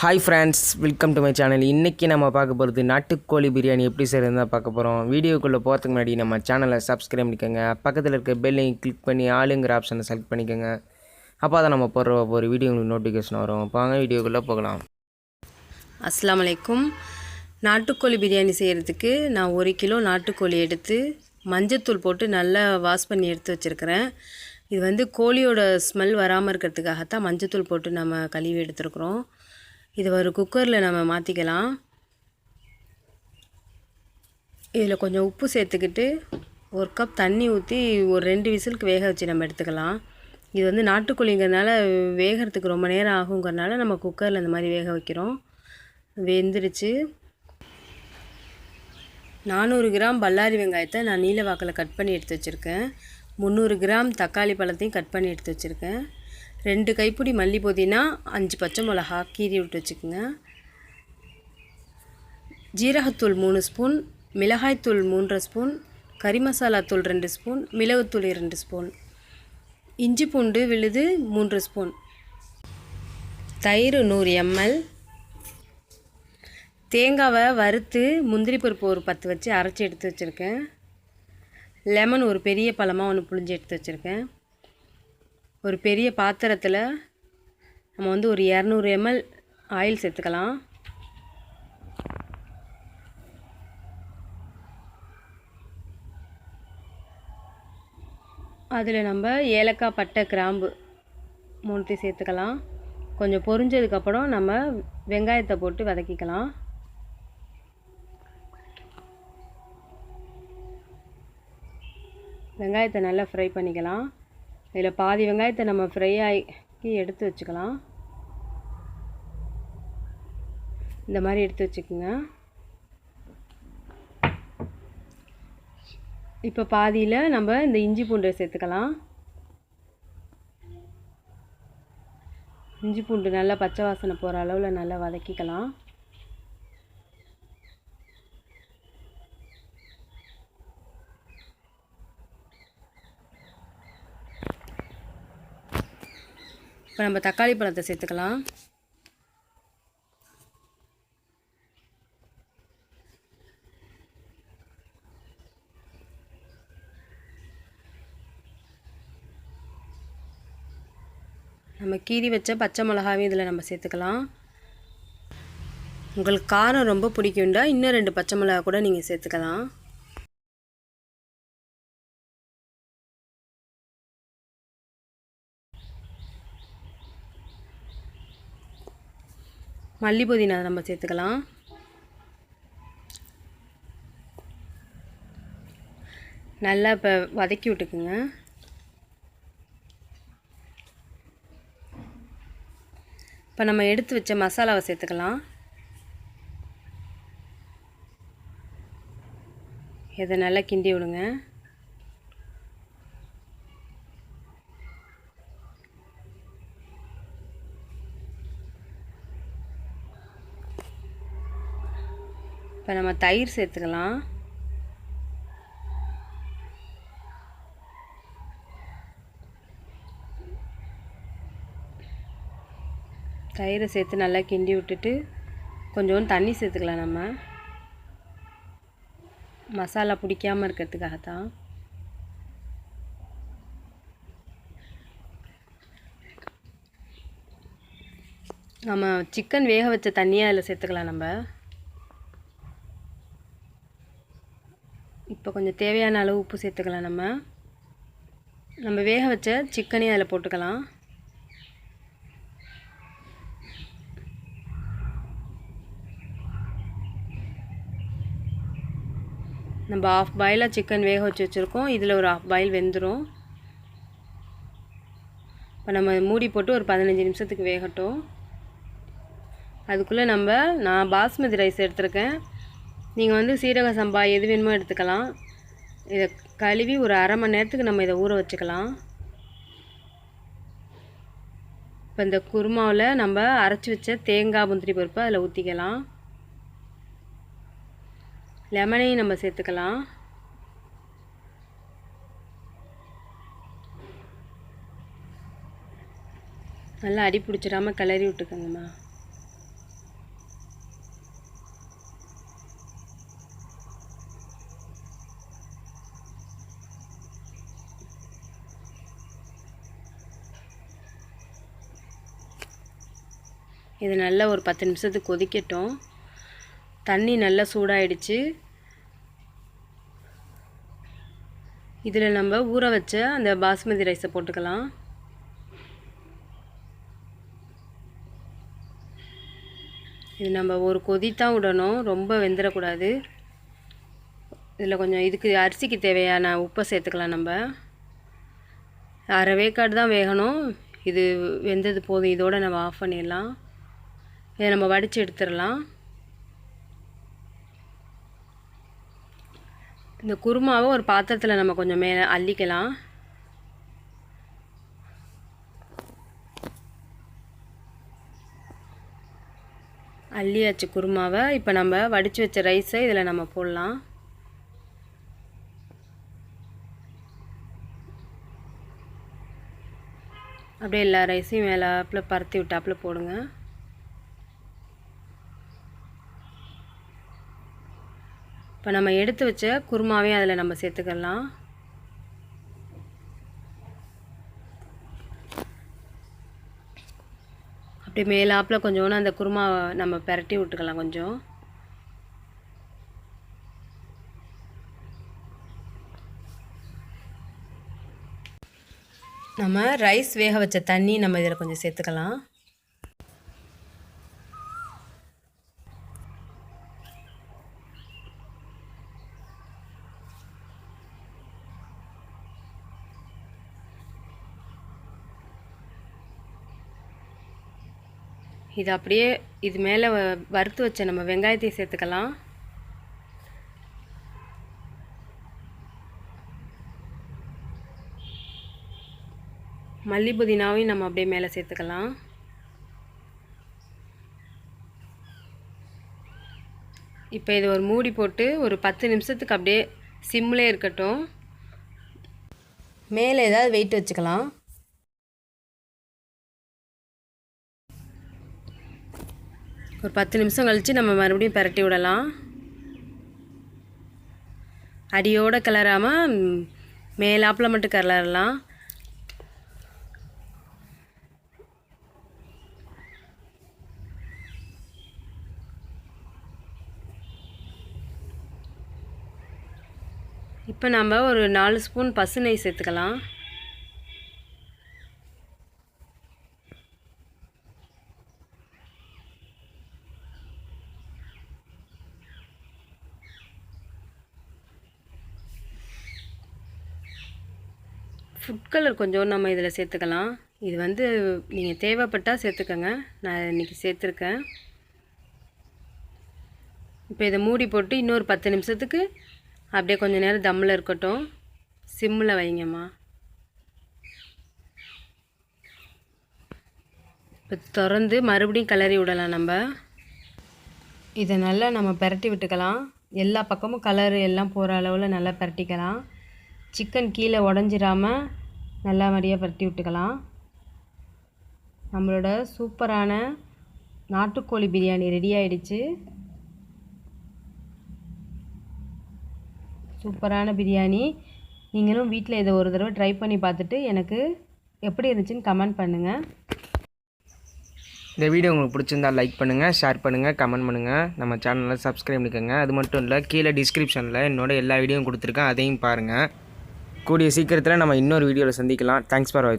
Hi friends, welcome to my channel. இன்றைக்கி நம்ம பார்க்க போகிறது நாட்டுக்கோழி பிரியாணி எப்படி செய்கிறது தான் பார்க்க போகிறோம். வீடியோக்குள்ளே போகிறதுக்கு முன்னாடி நம்ம சேனலை சப்ஸ்கிரைப் பண்ணிக்கோங்க. பக்கத்தில் இருக்க பெல்லையும் கிளிக் பண்ணி ஆளுங்கிற ஆப்ஷனை செலக்ட் பண்ணிக்கோங்க. அப்போ தான் நம்ம போடுற ஒரு வீடியோ உங்களுக்கு நோட்டிஃபிகேஷன் வரும். வாங்க வீடியோக்குள்ளே போகலாம். அஸ்ஸலாமு அலைக்கும். நாட்டுக்கோழி பிரியாணி செய்கிறதுக்கு நான் 1 கிலோ நாட்டுக்கோழி எடுத்து மஞ்சத்தூள் போட்டு நல்லா வாஷ் பண்ணி எடுத்து வச்சுருக்கிறேன். இது கோழியோட ஸ்மெல் வராமல் இருக்கிறதுக்காகத்தான் மஞ்சத்தூள் போட்டு நம்ம கழுவி எடுத்துருக்குறோம். இது ஒரு குக்கரில் நம்ம மாற்றிக்கலாம். இதில் கொஞ்சம் உப்பு சேர்த்துக்கிட்டு 1 கப் தண்ணி ஊற்றி ஒரு 2 விசிலுக்கு வேக வச்சு நம்ம எடுத்துக்கலாம். இது நாட்டுக்கோழிங்கிறதுனால வேகிறதுக்கு ரொம்ப நேரம் ஆகுங்கிறதுனால நம்ம குக்கரில் இந்த மாதிரி வேக வைக்கிறோம். வெந்துருச்சு. 400 கிராம் பல்லாரி வெங்காயத்தை நான் நீல வாக்கில் கட் பண்ணி எடுத்து வச்சுருக்கேன். 300 கிராம் தக்காளி பழத்தையும் கட் பண்ணி எடுத்து வச்சுருக்கேன். 2 கைப்பிடி மல்லி புதினா, 5 பச்சை மிளகா கீறி விட்டு வச்சுக்கோங்க. ஜீரகத்தூள் 3 ஸ்பூன், மிளகாய்த்தூள் 3 ஸ்பூன், கறி மசாலா தூள் 2 ஸ்பூன், மிளகுத்தூள் 2 ஸ்பூன், இஞ்சி பூண்டு விழுது 3 ஸ்பூன், தயிர் 100 ml, தேங்காவை வறுத்து முந்திரி பருப்பு ஒரு 10 வச்சு அரைச்சி எடுத்து வச்சுருக்கேன். லெமன் ஒரு பெரிய பழமாக ஒன்று புழிஞ்சு எடுத்து வச்சுருக்கேன். ஒரு பெரிய பாத்திரத்தில் நம்ம ஒரு 200 ml ஆயில் சேர்த்துக்கலாம். அதில் நம்ம ஏலக்காய், பட்டை, கிராம்பு 3 சேர்த்துக்கலாம். கொஞ்சம் பொரிஞ்சதுக்கப்புறம் நம்ம வெங்காயத்தை போட்டு வதக்கிக்கலாம். வெங்காயத்தை நல்லா ஃப்ரை பண்ணிக்கலாம். இதில் பாதி வெங்காயத்தை நம்ம ஃப்ரை ஆக்கி எடுத்து வச்சுக்கலாம். இந்த மாதிரி எடுத்து வச்சுக்கோங்க. இப்போ பாதியில் நம்ம இந்த இஞ்சி பூண்டை சேர்த்துக்கலாம். இஞ்சி பூண்டு நல்லா பச்சை வாசனை போகிற அளவில் நல்லா வதக்கிக்கலாம். இப்போ நம்ம தக்காளி பழத்தை சேர்த்துக்கலாம். நம்ம கீறி வச்ச பச்சை மிளகாவையும் இதில் நம்ம சேர்த்துக்கலாம். உங்களுக்கு காரம் ரொம்ப பிடிக்கும்டா இன்னும் 2 பச்சை மிளகா கூட நீங்கள் சேர்த்துக்கலாம். மல்லி புதினா நம்ம சேர்த்துக்கலாம். நல்லா இப்போ வதக்கி விட்டுக்குங்க. இப்போ நம்ம எடுத்து வச்ச மசாலாவை சேர்த்துக்கலாம். இதை நல்லா கிண்டி விடுங்க. இப்போ நம்ம தயிர் சேர்த்துக்கலாம். தயிரை சேர்த்து நல்லா கிண்டி விட்டுட்டு கொஞ்சோண்டு தண்ணி சேர்த்துக்கலாம். நம்ம மசாலா பிடிக்காமல் இருக்கிறதுக்காகத்தான். நம்ம சிக்கன் வேக வச்ச தண்ணியை அதில் சேர்த்துக்கலாம். இப்போ கொஞ்சம் தேவையான அளவு உப்பு சேர்த்துக்கலாம். நம்ம வேக வச்ச சிக்கனையும் அதில் போட்டுக்கலாம். நம்ம ஆஃப் பாயிலாக சிக்கன் வேக வச்சு வச்சுருக்கோம். இதில் ஒரு ஆஃப் பாயில் வெந்துடும். இப்போ நம்ம மூடி போட்டு ஒரு 15 நிமிஷத்துக்கு வேகட்டும். அதுக்குள்ளே நான் பாஸ்மதி ரைஸ் எடுத்துருக்கேன். நீங்கள் சீரக சம்பா எது வேணுமோ எடுத்துக்கலாம். இதை கழுவி ஒரு அரை மணி நேரத்துக்கு நம்ம இதை ஊற வச்சுக்கலாம். இப்போ இந்த குருமாவில் நம்ம அரைச்சி வச்ச தேங்காய், முந்திரி பருப்பு அதில் ஊற்றிக்கலாம். லெமனையும் நம்ம சேர்த்துக்கலாம். நல்லா அடி பிடிச்சிடாமல் கிளறி விட்டுக்கோங்கம்மா. இது நல்லா ஒரு 10 நிமிஷத்துக்கு கொதிக்கட்டும். தண்ணி நல்லா சூடாயிடுச்சு. இதில் நம்ம ஊற வச்ச அந்த பாஸ்மதி ரைஸை போட்டுக்கலாம். இது நம்ம ஒரு கொதி தான் விடணும், ரொம்ப வெந்துடக்கூடாது. இதில் கொஞ்சம் இதுக்கு அரிசிக்கு தேவையான உப்பை சேர்த்துக்கலாம். நம்ம அரை வேக்காடு தான் வேகணும். இது வெந்தது போதும். இதோடு நம்ம ஆஃப் பண்ணிடலாம். இதை நம்ம வடித்து எடுத்துடலாம். இந்த குருமாவை ஒரு பாத்திரத்தில் நம்ம கொஞ்சம் மேலே அள்ளிக்கலாம். அள்ளியாச்சு குருமாவை. இப்போ நம்ம வடித்து வச்ச ரைஸை இதில் நம்ம போடலாம். அப்படியே எல்லா ரைஸையும் மேலாப்பில் பருத்தி விட்டாப்பில் போடுங்க. இப்போ நம்ம எடுத்து வச்ச குருமாவையும் அதில் நம்ம சேர்த்துக்கலாம். அப்படியே மேலாப்பில் கொஞ்சோன்னு அந்த குருமாவை நம்ம பிரட்டி விட்டுக்கலாம். கொஞ்சம் நம்ம ரைஸ் வேக வச்ச தண்ணி நம்ம இதில் கொஞ்சம் சேர்த்துக்கலாம். இது அப்படியே இது மேலே வறுத்து வச்ச நம்ம வெங்காயத்தை சேர்த்துக்கலாம். மல்லி புதினாவையும் நம்ம அப்படியே மேலே சேர்த்துக்கலாம். இப்போ இது ஒரு மூடி போட்டு ஒரு 10 நிமிஷத்துக்கு அப்படியே சிம்மில் இருக்கட்டும். மேலே ஏதாவது வெயிட் வச்சுக்கலாம். ஒரு 10 நிமிஷம் கழித்து நம்ம மறுபடியும் பிரட்டி விடலாம். அடியோடு கிளறாமல் மேலாப்பில் மட்டும் கிளறலாம். இப்போ நம்ம ஒரு 4 ஸ்பூன் பசு நெய் சேர்த்துக்கலாம். ஃபுட் கலர் கொஞ்சம் நம்ம இதில் சேர்த்துக்கலாம். இது வந்து நீங்கள் தேவைப்பட்டால் சேர்த்துக்கங்க. நான் இன்றைக்கி சேர்த்துருக்கேன். இப்போ இதை மூடி போட்டு இன்னொரு 10 நிமிஷத்துக்கு அப்படியே கொஞ்சம் நேரம் தம்மில் இருக்கட்டும். சிம்மில் வைங்கம்மா. இப்போ திறந்து மறுபடியும் கிளறி விடலாம். நம்ம இதை நல்லா நம்ம பிரட்டி விட்டுக்கலாம். எல்லா பக்கமும் கலர் எல்லாம் போகிற அளவில் நல்லா பிரட்டிக்கலாம். சிக்கன் கீழே உடஞ்சிராமல் நல்லா மாதிரியாக பிரட்டி விட்டுக்கலாம். நம்மளோட சூப்பரான நாட்டுக்கோழி பிரியாணி ரெடி ஆகிடுச்சு. சூப்பரான பிரியாணி. நீங்களும் வீட்டில் இதை ஒரு தடவை ட்ரை பண்ணி பார்த்துட்டு எனக்கு எப்படி இருந்துச்சுன்னு கமெண்ட் பண்ணுங்கள். இந்த வீடியோ உங்களுக்கு பிடிச்சிருந்தால் லைக் பண்ணுங்கள், ஷேர் பண்ணுங்கள், கமெண்ட் பண்ணுங்கள். நம்ம சேனலில் சப்ஸ்கிரைப் பண்ணிக்கோங்க. அது மட்டும் இல்லை, கீழே டிஸ்கிரிப்ஷனில் என்னோட எல்லா வீடியோவும் கொடுத்துருக்கேன், அதையும் பாருங்கள். கூடிய சீக்கிரத்தில் நம்ம இன்னொரு வீடியோவில் சந்திக்கலாம். தேங்க்ஸ் ஃபார் வாட்சிங்.